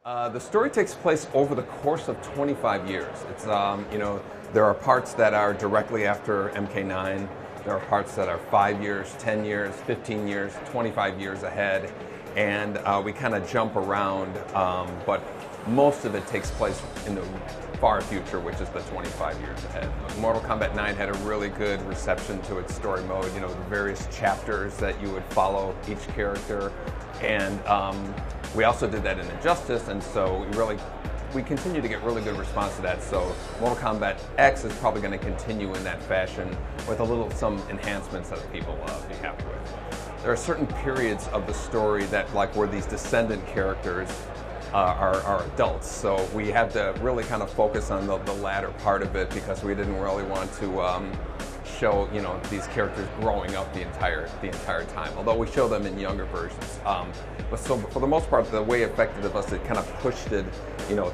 The story takes place over the course of 25 years. It's, there are parts that are directly after MK9. There are parts that are 5 years, 10 years, 15 years, 25 years ahead. And we kind of jump around, but most of it takes place in the far future, which is the 25 years ahead. Mortal Kombat 9 had a really good reception to its story mode, the various chapters that you would follow each character. And we also did that in Injustice, and so we continue to get really good response to that. So Mortal Kombat X is probably going to continue in that fashion with some enhancements that people will be happy with. There are certain periods of the story that, where these descendant characters are adults, so we had to really kind of focus on the latter part of it because we didn't really want to show these characters growing up the entire time. Although we show them in younger versions, but so for the most part, the way it affected us, it kind of pushed it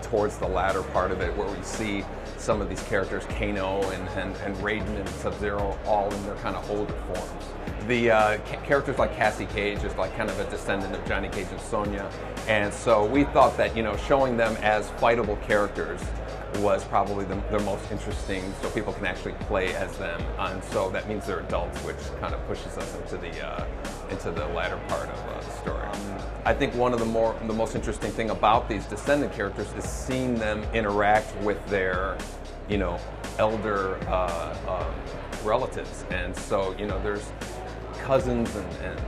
towards the latter part of it, where we see some of these characters, Kano and Raiden and Sub-Zero, all in their kind of older forms. The characters like Cassie Cage is kind of a descendant of Johnny Cage and Sonya, and so we thought that showing them as fightable characters was probably the most interesting, so people can actually play as them, and so that means they're adults, which kind of pushes us into the latter part of the story. I think one of the most interesting thing about these descendant characters is seeing them interact with their elder relatives, and so there's cousins and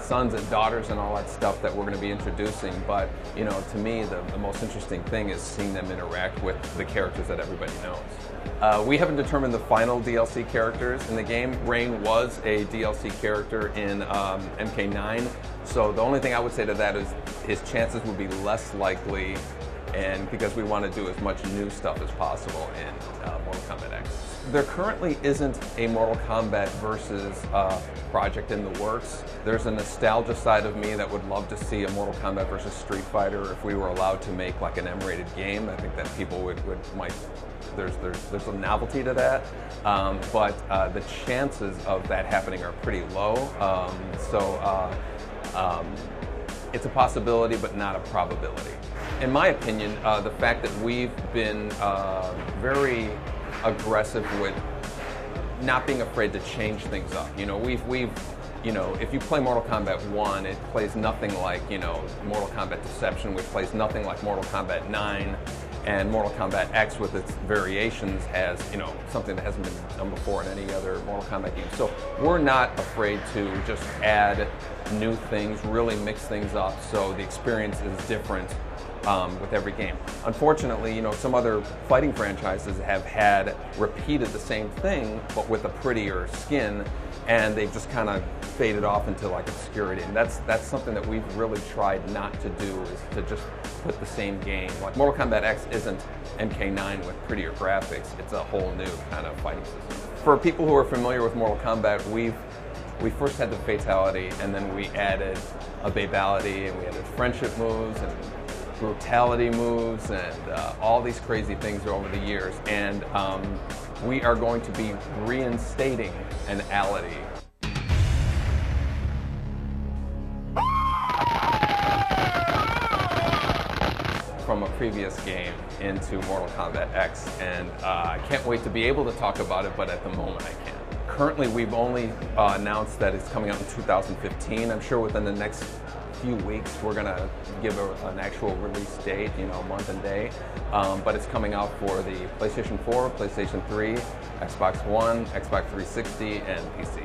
sons and daughters and all that stuff that we're going to be introducing, but to me the most interesting thing is seeing them interact with the characters that everybody knows. We haven't determined the final DLC characters in the game. Rain was a DLC character in MK9, so the only thing I would say to that is his chances would be less likely, and because we want to do as much new stuff as possible in Mortal Kombat X. There currently isn't a Mortal Kombat versus project in the works. There's a nostalgia side of me that would love to see a Mortal Kombat versus Street Fighter if we were allowed to make an M-rated game. I think that people might there's a novelty to that, but the chances of that happening are pretty low. It's a possibility, but not a probability. In my opinion, the fact that we've been very aggressive with not being afraid to change things up. If you play Mortal Kombat 1, it plays nothing like Mortal Kombat Deception, which plays nothing like Mortal Kombat 9, and Mortal Kombat X with its variations has something that hasn't been done before in any other Mortal Kombat game. So we're not afraid to just add new things, really mix things up so the experience is different with every game. Unfortunately, some other fighting franchises have repeated the same thing, but with a prettier skin, and they've just kind of faded off into obscurity. And that's something that we've really tried not to do, is to just put the same game. Mortal Kombat X isn't MK9 with prettier graphics. It's a whole new kind of fighting system. For people who are familiar with Mortal Kombat, we first had the fatality, and then we added a babality, and we added friendship moves and brutality moves and all these crazy things over the years, and we are going to be reinstating an ality. From a previous game into Mortal Kombat X, and I can't wait to be able to talk about it, but at the moment I can't. Currently we've only announced that it's coming out in 2015. I'm sure within the next few weeks we're going to give an actual release date, month and day, but it's coming out for the PlayStation 4, PlayStation 3, Xbox One, Xbox 360, and PC.